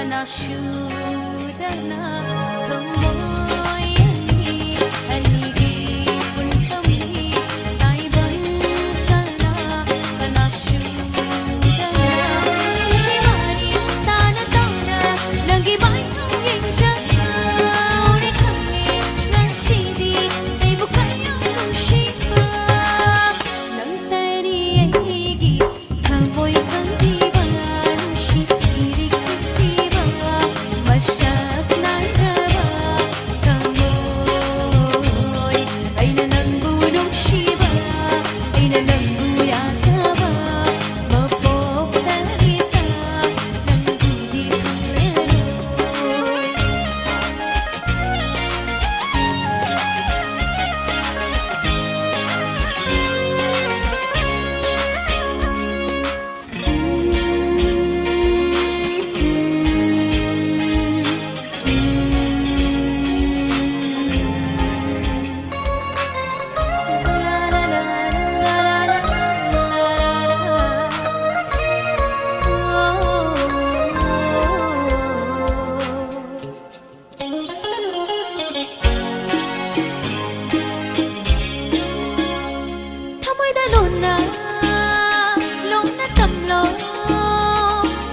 kanashudana kamoy aligi puntamni taiban kana kanashudana shiwari tana tana lagi bai yinjana ore kame nashidi ei bukaya shiba nang tari ei kamoy kandiba nushi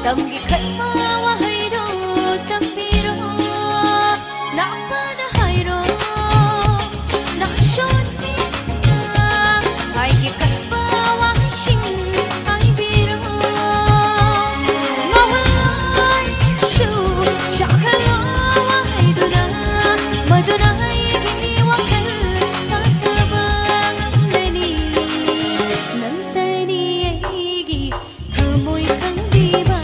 tâm ghi khát hoa hoa hay đâu tâm bi đó nã ba đã hay đó nã shon đi ai ghi khát hoa hoa hay xin ai bi đó ngao hai shu chả hay lo hoa hay đâu na mà đâu na hay ghi hoa khát ta ta ba lên đi nắng tay đi ai ghi thơ môi căng đi ba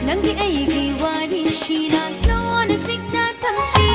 Nang di ay giwa di sila no na signa tamsi